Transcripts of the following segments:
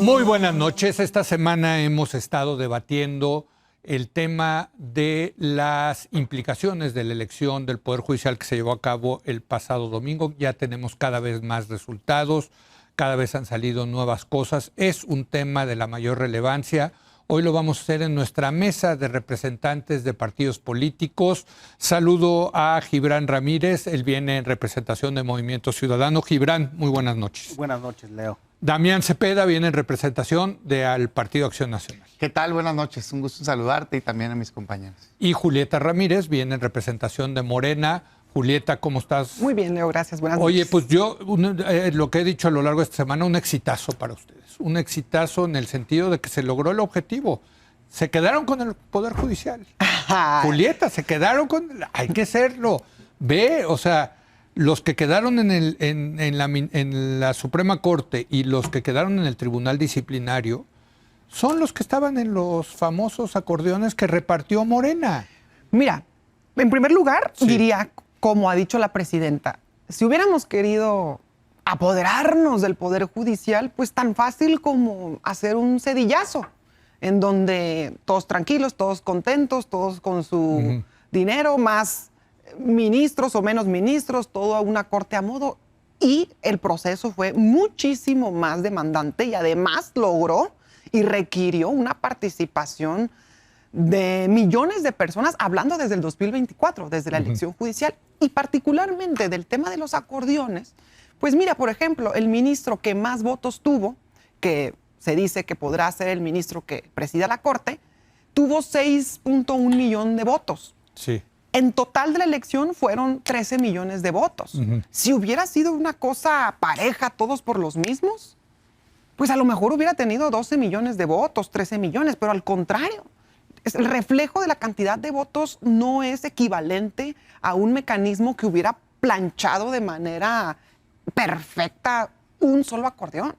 Muy buenas noches. Esta semana hemos estado debatiendo el tema de las implicaciones de la elección del Poder Judicial que se llevó a cabo el pasado domingo. Ya tenemos cada vez más resultados, cada vez han salido nuevas cosas. Es un tema de la mayor relevancia. Hoy lo vamos a hacer en nuestra mesa de representantes de partidos políticos. Saludo a Gibran Ramírez, él viene en representación de Movimiento Ciudadano. Gibran, muy buenas noches. Buenas noches, Leo. Damián Cepeda viene en representación del Partido Acción Nacional. ¿Qué tal? Buenas noches. Un gusto saludarte y también a mis compañeros. Y Julieta Ramírez viene en representación de Morena. Julieta, ¿cómo estás? Muy bien, Leo, gracias. Buenas noches. Oye, pues yo, lo que he dicho a lo largo de esta semana, un exitazo para ustedes. Un exitazo en el sentido de que se logró el objetivo. Se quedaron con el Poder Judicial. Julieta, se quedaron con... Hay que serlo. Ve, o sea, los que quedaron en la Suprema Corte y los que quedaron en el Tribunal Disciplinario son los que estaban en los famosos acordeones que repartió Morena. Mira, en primer lugar, Sí. diría, como ha dicho la presidenta, si hubiéramos querido apoderarnos del Poder Judicial, pues tan fácil como hacer un cedillazo, en donde todos tranquilos, todos contentos, todos con su dinero, más ministros o menos ministros, toda una corte a modo. Y el proceso fue muchísimo más demandante y además logró y requirió una participación de millones de personas, hablando desde el 2024, desde la elección judicial, y particularmente del tema de los acordeones. Pues mira, por ejemplo, el ministro que más votos tuvo, que se dice que podrá ser el ministro que presida la Corte, tuvo 6.1 millones de votos. Sí. En total de la elección fueron 13 millones de votos. Si hubiera sido una cosa pareja, todos por los mismos, pues a lo mejor hubiera tenido 12 millones de votos, 13 millones, pero al contrario. El reflejo de la cantidad de votos no es equivalente a un mecanismo que hubiera planchado de manera perfecta un solo acordeón.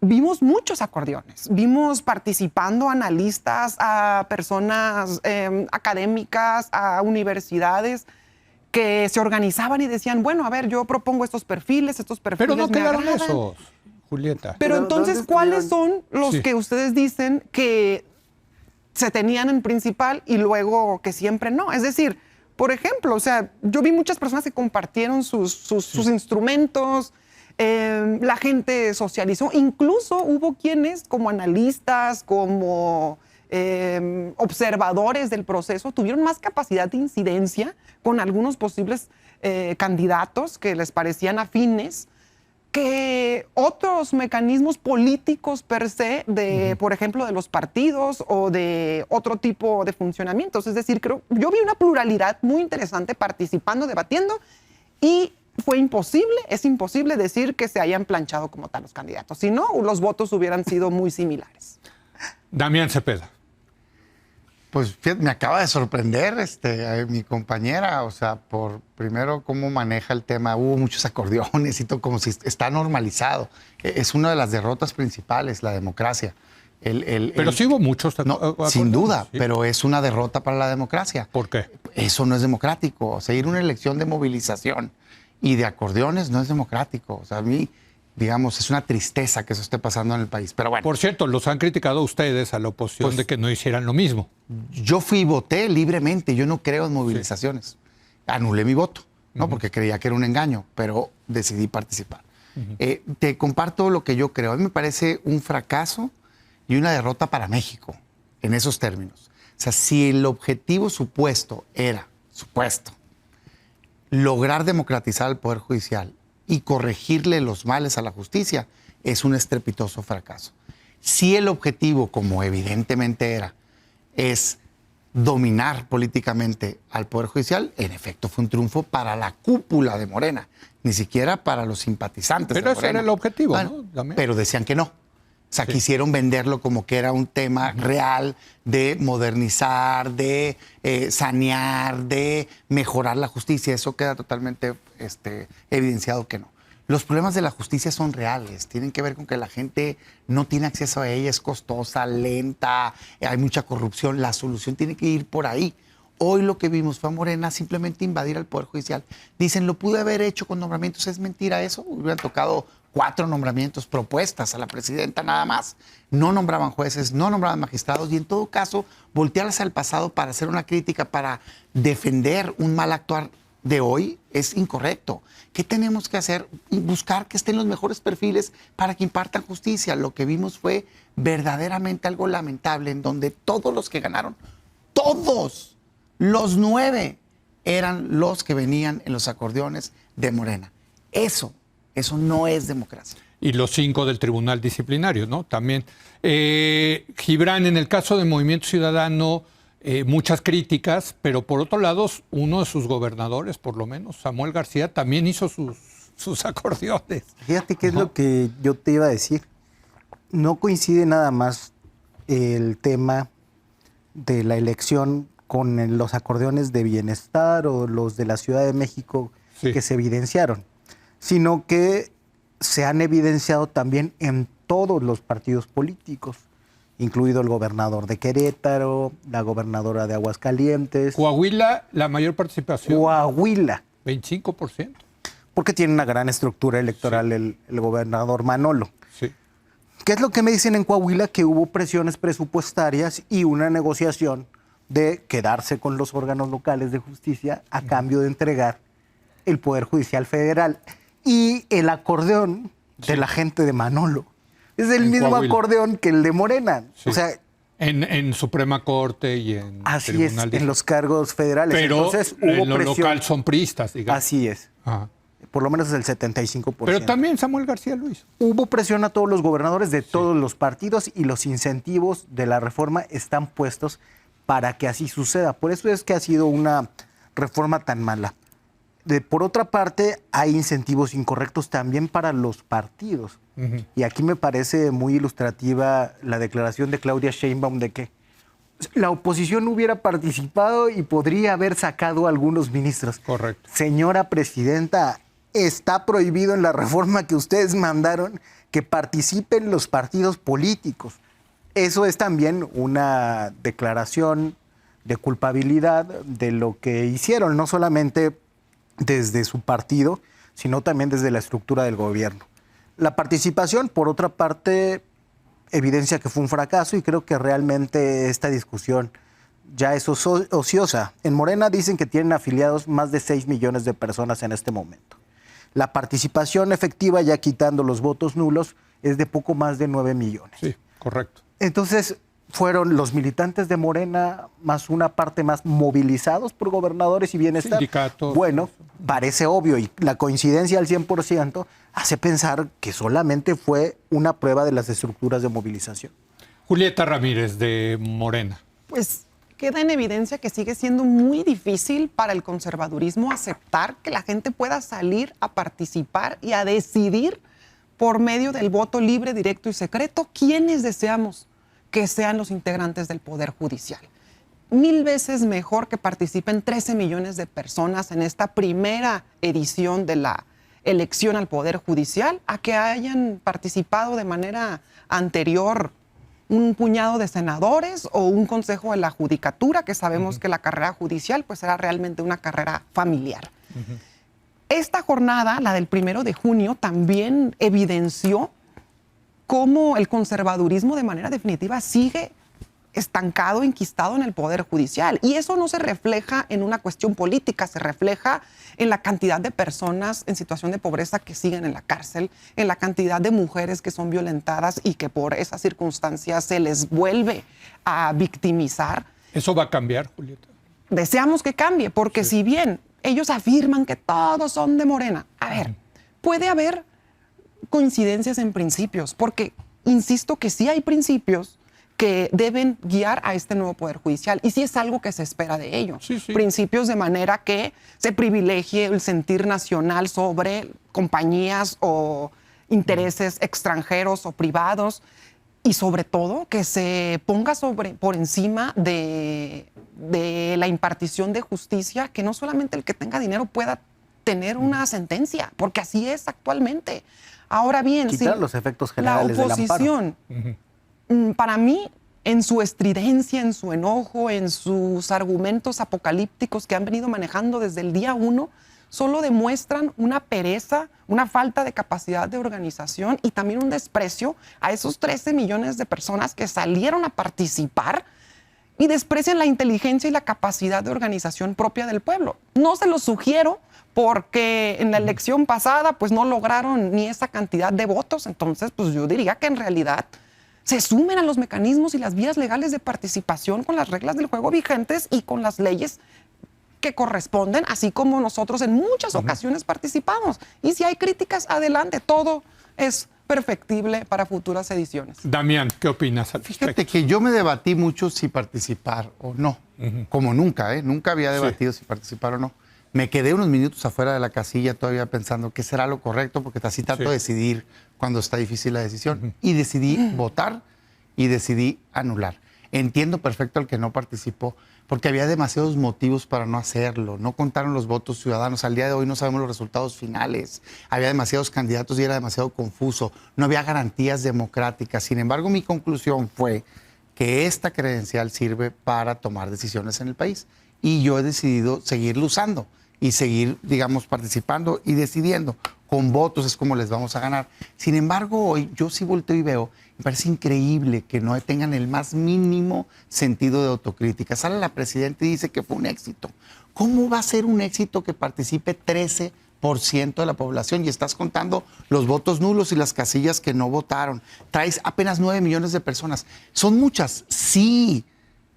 Vimos muchos acordeones, vimos participando analistas, a personas académicas, a universidades que se organizaban y decían, bueno, a ver, yo propongo estos perfiles Pero no me quedaron agradan. esos, Julieta. Pero ¿Pero entonces, dónde ¿cuáles estuvieron? son los Sí. que ustedes dicen que se tenían en principal y luego que siempre no? Es decir, por ejemplo, o sea, yo vi muchas personas que compartieron sus instrumentos, la gente socializó, incluso hubo quienes como analistas, como observadores del proceso, tuvieron más capacidad de incidencia con algunos posibles candidatos que les parecían afines que otros mecanismos políticos per se, de, por ejemplo, de los partidos o de otro tipo de funcionamientos. Es decir, yo vi una pluralidad muy interesante participando, debatiendo, y es imposible decir que se hayan planchado como tal los candidatos. Si no, los votos hubieran sido muy similares. Damián Cepeda. Pues fíjate, me acaba de sorprender mi compañera, o sea, por primero cómo maneja el tema. Hubo muchos acordeones y todo, como si está normalizado. Es una de las derrotas principales, la democracia. Pero sí hubo muchos No, acordeones, sin duda, sí. pero es una derrota para la democracia. ¿Por qué? Eso no es democrático. O sea, ir a una elección de movilización y de acordeones no es democrático. O sea, a mí, digamos, es una tristeza que eso esté pasando en el país. Pero bueno. Por cierto, los han criticado ustedes a la oposición Pues, de que no hicieran lo mismo. Yo fui y voté libremente, yo no creo en movilizaciones. Anulé mi voto, ¿no? Porque creía que era un engaño, pero decidí participar. Te comparto lo que yo creo. A mí me parece un fracaso y una derrota para México, en esos términos. O sea, si el objetivo supuesto era, lograr democratizar el Poder Judicial y corregirle los males a la justicia, es un estrepitoso fracaso. Si el objetivo, como evidentemente era, es dominar políticamente al Poder Judicial, en efecto fue un triunfo para la cúpula de Morena, ni siquiera para los simpatizantes Pero de ese Morena. era el objetivo, Bueno, ¿no? También. pero decían que no. O sea, Sí. quisieron venderlo como que era un tema real de modernizar, de sanear, de mejorar la justicia. Eso queda totalmente evidenciado que no. Los problemas de la justicia son reales, tienen que ver con que la gente no tiene acceso a ella, es costosa, lenta, hay mucha corrupción. La solución tiene que ir por ahí. Hoy lo que vimos fue a Morena simplemente invadir al Poder Judicial. Dicen, lo pude haber hecho con nombramientos. ¿Es mentira eso? Hubieran tocado 4 nombramientos, propuestas a la presidenta nada más. No nombraban jueces, no nombraban magistrados y en todo caso voltearse al pasado para hacer una crítica, para defender un mal actuar de hoy es incorrecto. ¿Qué tenemos que hacer? Buscar que estén los mejores perfiles para que impartan justicia. Lo que vimos fue verdaderamente algo lamentable en donde todos los que ganaron, todos los 9 eran los que venían en los acordeones de Morena. Eso no es democracia. Y los 5 del Tribunal Disciplinario, ¿no? También. Gibran, en el caso de Movimiento Ciudadano, muchas críticas, pero por otro lado, uno de sus gobernadores, por lo menos, Samuel García, también hizo sus acordeones. Fíjate qué es lo que yo te iba a decir. No coincide nada más el tema de la elección con los acordeones de bienestar o los de la Ciudad de México que se evidenciaron, sino que se han evidenciado también en todos los partidos políticos, incluido el gobernador de Querétaro, la gobernadora de Aguascalientes. Coahuila, la mayor participación. Coahuila. 25%. Porque tiene una gran estructura electoral el gobernador Manolo. Sí. ¿Qué es lo que me dicen en Coahuila? Que hubo presiones presupuestarias y una negociación de quedarse con los órganos locales de justicia a cambio de entregar el Poder Judicial Federal. Y el acordeón de la gente de Manolo es el mismo Coahuila. Acordeón que el de Morena. Sí. O sea, en Suprema Corte y en así Tribunal es, de... en los cargos federales. Pero entonces, hubo en lo presión. local son priistas, digamos. Así es. Ajá. Por lo menos es el 75%. Pero también Samuel García lo hizo. Hubo presión a todos los gobernadores de todos los partidos y los incentivos de la reforma están puestos para que así suceda. Por eso es que ha sido una reforma tan mala. Por otra parte, hay incentivos incorrectos también para los partidos. Y aquí me parece muy ilustrativa la declaración de Claudia Sheinbaum de que la oposición hubiera participado y podría haber sacado a algunos ministros. Correcto. Señora presidenta, está prohibido en la reforma que ustedes mandaron que participen los partidos políticos. Eso es también una declaración de culpabilidad de lo que hicieron, no solamente desde su partido, sino también desde la estructura del gobierno. La participación, por otra parte, evidencia que fue un fracaso y creo que realmente esta discusión ya es ociosa. En Morena dicen que tienen afiliados más de 6 millones de personas en este momento. La participación efectiva, ya quitando los votos nulos, es de poco más de 9 millones. Sí, correcto. Entonces, fueron los militantes de Morena más una parte más movilizados por gobernadores y bienestar. Sindicatos. Bueno, parece obvio y la coincidencia al 100% hace pensar que solamente fue una prueba de las estructuras de movilización. Julieta Ramírez, de Morena. Pues queda en evidencia que sigue siendo muy difícil para el conservadurismo aceptar que la gente pueda salir a participar y a decidir por medio del voto libre, directo y secreto quiénes deseamos que sean los integrantes del Poder Judicial. 1000 veces mejor que participen 13 millones de personas en esta primera edición de la elección al Poder Judicial a que hayan participado de manera anterior un puñado de senadores o un consejo de la judicatura, que sabemos que la carrera judicial pues era realmente una carrera familiar. Esta jornada, la del 1 de junio, también evidenció cómo el conservadurismo de manera definitiva sigue estancado, enquistado en el Poder Judicial. Y eso no se refleja en una cuestión política, se refleja en la cantidad de personas en situación de pobreza que siguen en la cárcel, en la cantidad de mujeres que son violentadas y que por esas circunstancias se les vuelve a victimizar. ¿Eso va a cambiar, Julieta? Deseamos que cambie, porque si bien ellos afirman que todos son de Morena, a ver, puede haber coincidencias en principios, porque insisto que sí hay principios que deben guiar a este nuevo Poder Judicial y sí es algo que se espera de ellos. Principios de manera que se privilegie el sentir nacional sobre compañías o intereses extranjeros o privados y sobre todo que se ponga por encima de la impartición de justicia, que no solamente el que tenga dinero pueda tener una sentencia, porque así es actualmente. Ahora bien, quitar los efectos generales la oposición, para mí, en su estridencia, en su enojo, en sus argumentos apocalípticos que han venido manejando desde el día 1, solo demuestran una pereza, una falta de capacidad de organización y también un desprecio a esos 13 millones de personas que salieron a participar y desprecian la inteligencia y la capacidad de organización propia del pueblo. No se los sugiero porque en la elección pasada pues no lograron ni esa cantidad de votos, entonces pues yo diría que en realidad se sumen a los mecanismos y las vías legales de participación con las reglas del juego vigentes y con las leyes que corresponden, así como nosotros en muchas ocasiones participamos. Y si hay críticas, adelante, todo es perfectible para futuras ediciones. Damián, ¿qué opinas al respecto? Fíjate que yo me debatí mucho si participar o no, como nunca, nunca había debatido si participar o no. Me quedé unos minutos afuera de la casilla todavía pensando qué será lo correcto, porque así trato de decidir cuando está difícil la decisión. Y decidí votar y decidí anular. Entiendo perfecto al que no participó, porque había demasiados motivos para no hacerlo. No contaron los votos ciudadanos. Al día de hoy no sabemos los resultados finales. Había demasiados candidatos y era demasiado confuso. No había garantías democráticas. Sin embargo, mi conclusión fue que esta credencial sirve para tomar decisiones en el país. Y yo he decidido seguirlo usando y seguir, digamos, participando y decidiendo. Con votos es como les vamos a ganar. Sin embargo, hoy yo sí volteo y veo, me parece increíble que no tengan el más mínimo sentido de autocrítica. Sale la presidenta y dice que fue un éxito. ¿Cómo va a ser un éxito que participe 13% de la población y estás contando los votos nulos y las casillas que no votaron? Traes apenas 9 millones de personas. ¿Son muchas? Sí,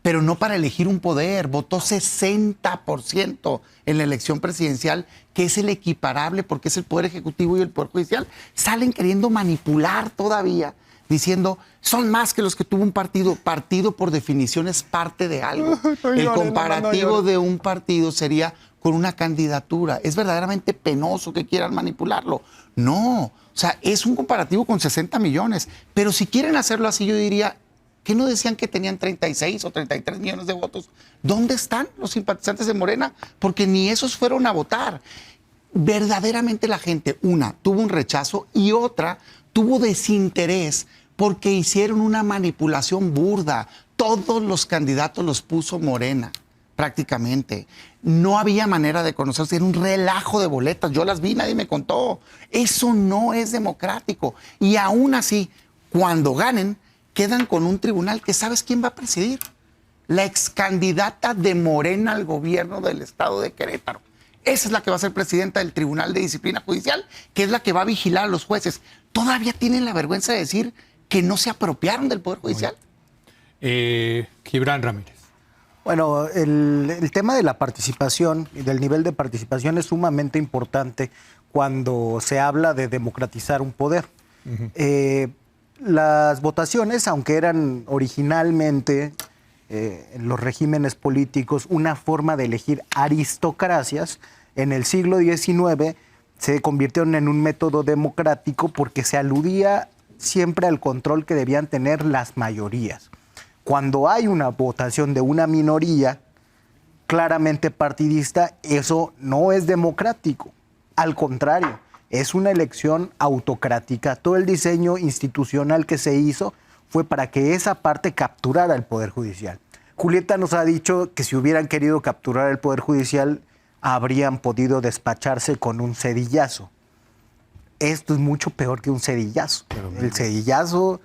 pero no para elegir un poder. Votó 60% en la elección presidencial, que es el equiparable porque es el Poder Ejecutivo y el Poder Judicial. Salen queriendo manipular todavía, diciendo, son más que los que tuvo un partido. Partido, por definición, es parte de algo. El comparativo de un partido sería con una candidatura. Es verdaderamente penoso que quieran manipularlo. No, o sea, es un comparativo con 60 millones. Pero si quieren hacerlo así, yo diría, ¿qué no decían que tenían 36 o 33 millones de votos? ¿Dónde están los simpatizantes de Morena? Porque ni esos fueron a votar. Verdaderamente la gente, una, tuvo un rechazo y otra, tuvo desinterés porque hicieron una manipulación burda. Todos los candidatos los puso Morena, prácticamente. No había manera de conocerse, era un relajo de boletas. Yo las vi, nadie me contó. Eso no es democrático. Y aún así, cuando ganen, quedan con un tribunal que ¿sabes quién va a presidir? La excandidata de Morena al gobierno del estado de Querétaro. Esa es la que va a ser presidenta del Tribunal de Disciplina Judicial, que es la que va a vigilar a los jueces. Todavía tienen la vergüenza de decir que no se apropiaron del Poder Judicial. Gibran Ramírez. Bueno, el tema de la participación y del nivel de participación es sumamente importante cuando se habla de democratizar un poder. Las votaciones, aunque eran originalmente en los regímenes políticos una forma de elegir aristocracias, en el siglo XIX se convirtieron en un método democrático porque se aludía siempre al control que debían tener las mayorías. Cuando hay una votación de una minoría claramente partidista, eso no es democrático. Al contrario, es una elección autocrática. Todo el diseño institucional que se hizo fue para que esa parte capturara el Poder Judicial. Julieta nos ha dicho que si hubieran querido capturar el Poder Judicial, habrían podido despacharse con un cedillazo. Esto es mucho peor que un cedillazo. El cedillazo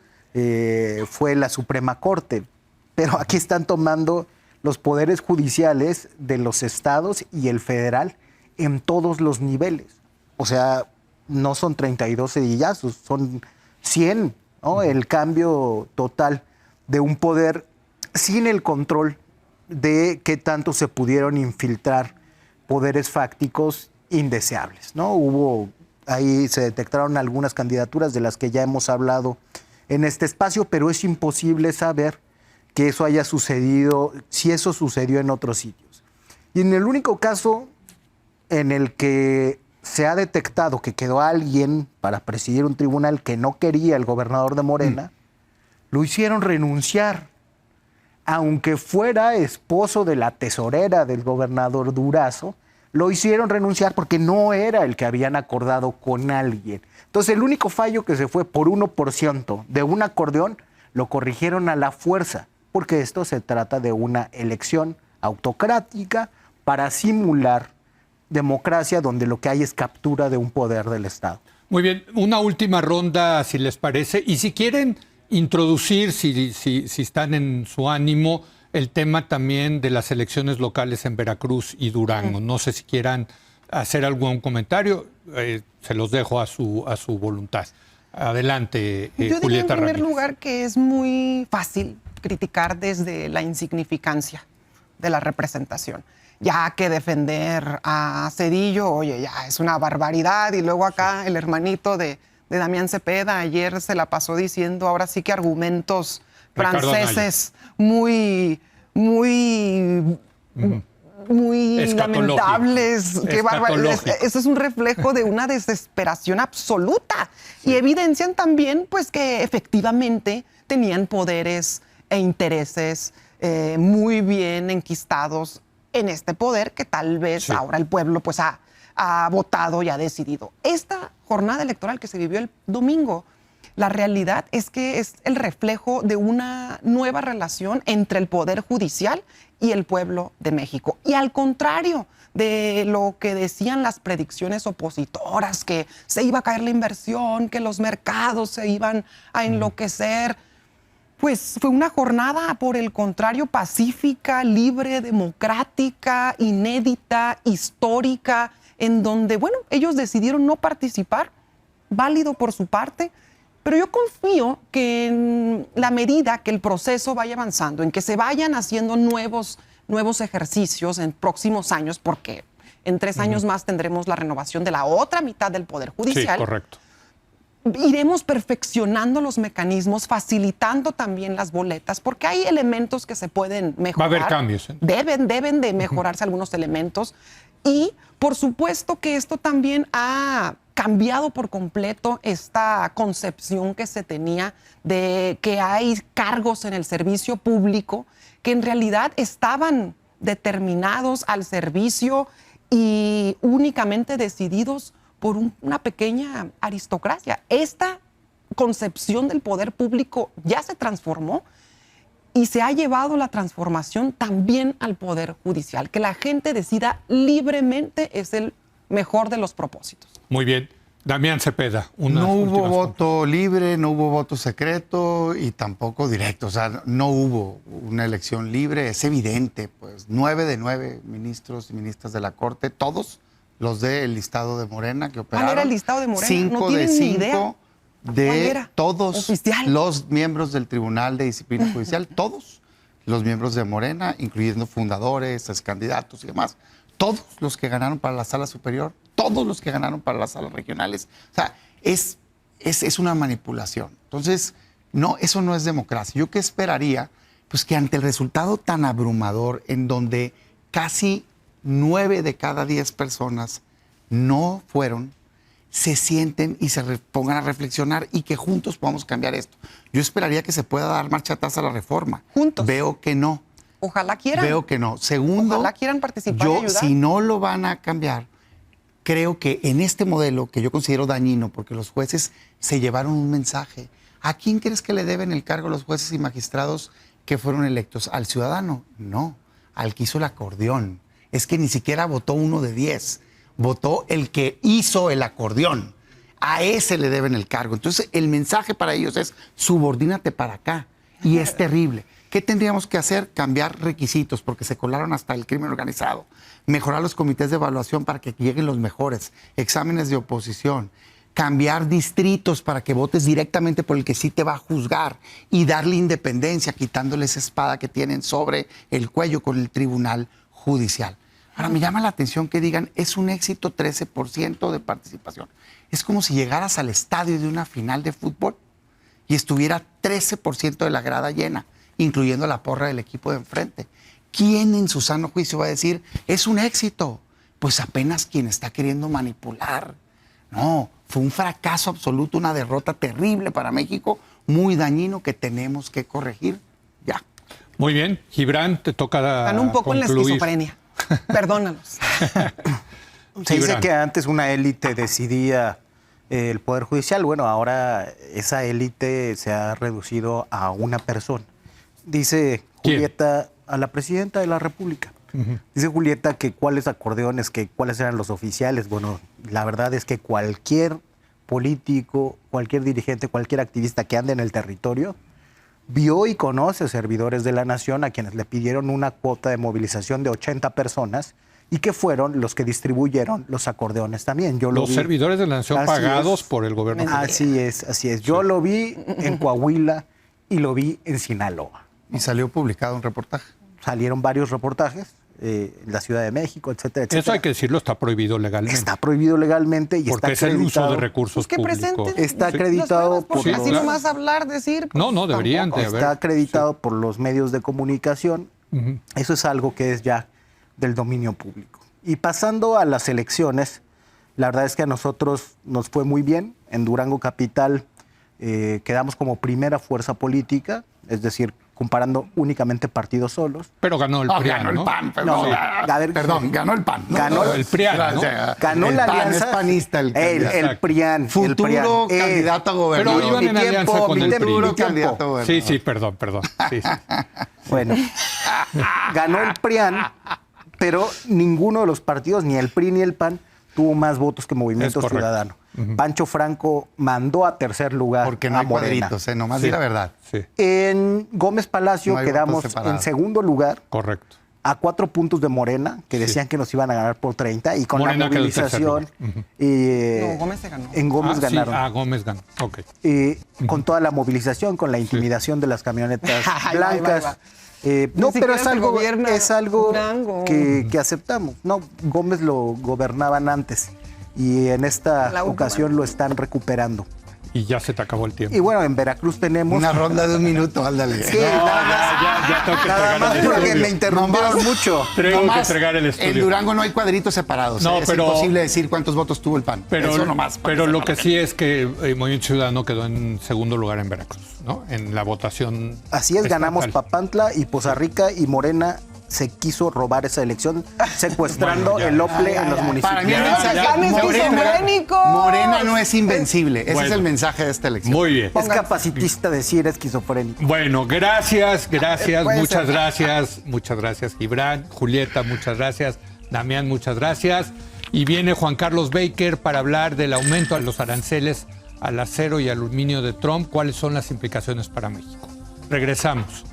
fue la Suprema Corte, pero aquí están tomando los poderes judiciales de los estados y el federal en todos los niveles. O sea, no son 32 cedillazos, son 100, ¿no? El cambio total de un poder sin el control de qué tanto se pudieron infiltrar poderes fácticos indeseables, ¿no? Ahí se detectaron algunas candidaturas de las que ya hemos hablado en este espacio, pero es imposible saber que eso haya sucedido, si eso sucedió en otros sitios. Y en el único caso en el que se ha detectado que quedó alguien para presidir un tribunal que no quería el gobernador de Morena, lo hicieron renunciar, aunque fuera esposo de la tesorera del gobernador Durazo, lo hicieron renunciar porque no era el que habían acordado con alguien. Entonces el único fallo que se fue por 1% de un acordeón, lo corrigieron a la fuerza, porque esto se trata de una elección autocrática para simular democracia donde lo que hay es captura de un poder del Estado. Muy bien, una última ronda, si les parece. Y si quieren introducir, si están en su ánimo, el tema también de las elecciones locales en Veracruz y Durango. No sé si quieran hacer algún comentario, se los dejo a su voluntad. Adelante, Yo diría en Julieta primer Ramírez. lugar que es muy fácil criticar desde la insignificancia de la representación. Ya que defender a Zedillo, oye, ya es una barbaridad. Y luego acá el hermanito de Damián Cepeda ayer se la pasó diciendo, ahora sí que argumentos Ricardo franceses muy lamentables. Qué barbaridad. Escatológico. Eso es un reflejo de una desesperación absoluta. Y evidencian también pues, que efectivamente tenían poderes e intereses muy bien enquistados en este poder que tal vez ahora el pueblo pues, ha votado y ha decidido. Esta jornada electoral que se vivió el domingo, la realidad es que es el reflejo de una nueva relación entre el Poder Judicial y el pueblo de México. Y al contrario de lo que decían las predicciones opositoras, que se iba a caer la inversión, que los mercados se iban a enloquecer, pues fue una jornada, por el contrario, pacífica, libre, democrática, inédita, histórica, en donde, bueno, ellos decidieron no participar, válido por su parte, pero yo confío que en la medida que el proceso vaya avanzando, en que se vayan haciendo nuevos ejercicios en próximos años, porque en 3 años más tendremos la renovación de la otra mitad del Poder Judicial. Sí, correcto. Iremos perfeccionando los mecanismos, facilitando también las boletas, porque hay elementos que se pueden mejorar. Va a haber cambios. Deben de mejorarse algunos elementos. Y por supuesto que esto también ha cambiado por completo esta concepción que se tenía de que hay cargos en el servicio público que en realidad estaban determinados al servicio y únicamente decididos por una pequeña aristocracia. Esta concepción del poder público ya se transformó y se ha llevado la transformación también al Poder Judicial. Que la gente decida libremente es el mejor de los propósitos. Muy bien. Damián Cepeda. No hubo voto libre, no hubo voto secreto y tampoco directo. O sea, no hubo una elección libre. Es evidente, pues 9 de 9 ministros y ministras de la Corte, todos los del listado de Morena que operaron. ¿Cuál era el listado de Morena? 5 no de tienen ni 5 idea. de todos Oficial. los miembros del Tribunal de Disciplina Judicial, todos los miembros de Morena, incluyendo fundadores, excandidatos y demás, todos los que ganaron para la sala superior, todos los que ganaron para las salas regionales. O sea, es una manipulación. Entonces, no, eso no es democracia. ¿Yo qué esperaría? Pues que ante el resultado tan abrumador, en donde casi 9 de cada 10 personas no fueron, se sienten y se pongan a reflexionar y que juntos podamos cambiar esto. Yo esperaría que se pueda dar marcha atrás a la reforma. Juntos. Veo que no. Ojalá quieran. Veo que no. Segundo, Ojalá quieran participar y yo, ayudar. si no lo van a cambiar, creo que en este modelo, que yo considero dañino, porque los jueces se llevaron un mensaje. ¿A quién crees que le deben el cargo los jueces y magistrados que fueron electos? ¿Al ciudadano? No, al que hizo el acordeón. Es que ni siquiera votó 1 de 10, votó el que hizo el acordeón. A ese le deben el cargo. Entonces, el mensaje para ellos es subordínate para acá. Y es terrible. ¿Qué tendríamos que hacer? Cambiar requisitos, porque se colaron hasta el crimen organizado. Mejorar los comités de evaluación para que lleguen los mejores. Exámenes de oposición. Cambiar distritos para que votes directamente por el que sí te va a juzgar. Y darle independencia, quitándole esa espada que tienen sobre el cuello con el Tribunal Judicial. Ahora, me llama la atención que digan, es un éxito 13% de participación. Es como si llegaras al estadio de una final de fútbol y estuviera 13% de la grada llena, incluyendo la porra del equipo de enfrente. ¿Quién en su sano juicio va a decir, es un éxito? Pues apenas quien está queriendo manipular. No, fue un fracaso absoluto, una derrota terrible para México, muy dañino que tenemos que corregir ya. Muy bien. Gibran, te toca Están un poco en la concluir. esquizofrenia. Perdónalos. Se dice Gibran. que antes una élite decidía el Poder Judicial. Bueno, ahora esa élite se ha reducido a una persona. Dice ¿Quién? Julieta, a la presidenta de la República. Dice Julieta que cuáles acordeones, que cuáles eran los oficiales. Bueno, la verdad es que cualquier político, cualquier dirigente, cualquier activista que ande en el territorio vio y conoce servidores de la nación a quienes le pidieron una cuota de movilización de 80 personas y que fueron los que distribuyeron los acordeones también. Yo lo Los vi. servidores de la nación Así pagados es. por el gobierno federal. Así es, así es. Yo lo vi en Coahuila y lo vi en Sinaloa. Y salió publicado un reportaje. Salieron varios reportajes en la Ciudad de México, etcétera, etcétera. Eso hay que decirlo, está prohibido legalmente. Está prohibido legalmente y porque está es el uso acreditado. de recursos Pues que públicos. presenten Está las acreditado pruebas, porque por así los- nomás hablar, decir. pues, No, deberían tampoco. de haber. Está acreditado por los medios de comunicación. Eso es algo que es ya del dominio público. Y pasando a las elecciones, la verdad es que a nosotros nos fue muy bien. En Durango Capital quedamos como primera fuerza política, es decir, comparando únicamente partidos solos. Pero ganó el Ah, PRIAN, ganó ¿no? el PAN, No, perdón. a ver, Ganó el PAN. Ganó el PRIAN, ¿no? Ganó el la PAN, alianza. es panista el candidato. el PRIAN. el Futuro PRIAN. candidato a gobernador. Pero iban en Mi alianza tiempo, con mi el tiempo, PRI. mi Futuro tiempo. candidato a gobernador. Sí, perdón. Sí, sí. Bueno, ganó el PRIAN, pero ninguno de los partidos, ni el PRI ni el PAN, tuvo más votos que Movimiento Es correcto. Ciudadano. Pancho Franco mandó a tercer lugar Porque no a hay Morena. cuadritos, nomás Sí. di la verdad. Sí, En Gómez Palacio No hay quedamos votos separados. en segundo lugar, correcto. a 4 puntos de Morena, que decían que nos iban a ganar por 30, y con Morena la quedó en tercer movilización. No, Gómez se ganó. En Gómez Sí, ganaron. Gómez ganó. Ok. Con toda la movilización, con la intimidación de las camionetas Ahí va, blancas. ahí va. No, Ni pero siquiera se gobierna es algo Durango. que aceptamos. No, Gómez lo gobernaban antes y en esta La última. ocasión lo están recuperando. Y ya se te acabó el tiempo. Y bueno, en Veracruz tenemos... Una ronda de un minuto, ándale. Sí, nada más, ya tengo que nada entregar más el porque estudio. me interrumpieron Nomás- mucho. Tengo que Nomás, entregar el En estudio. Durango no hay cuadritos separados. No, es pero- imposible decir cuántos votos tuvo el PAN. Pero, Eso nomás. para pero que lo sepa que sí es que Movimiento Ciudadano quedó en segundo lugar en Veracruz, ¿no? En la votación. Así es, ganamos estatal. Papantla y Poza Rica y Morena se quiso robar esa elección secuestrando Bueno, ya. el OPLE en los municipios. Para mí el mensaje ¡Ganen Morena, Morena no es invencible. Ese Bueno. es el mensaje de esta elección. Muy bien. Es capacitista decir esquizofrénico. Bueno, gracias, Puede muchas ser. muchas gracias, Gibran, Julieta, muchas gracias, Damián, muchas gracias. Y viene Juan Carlos Baker para hablar del aumento a los aranceles al acero y aluminio de Trump, cuáles son las implicaciones para México. Regresamos.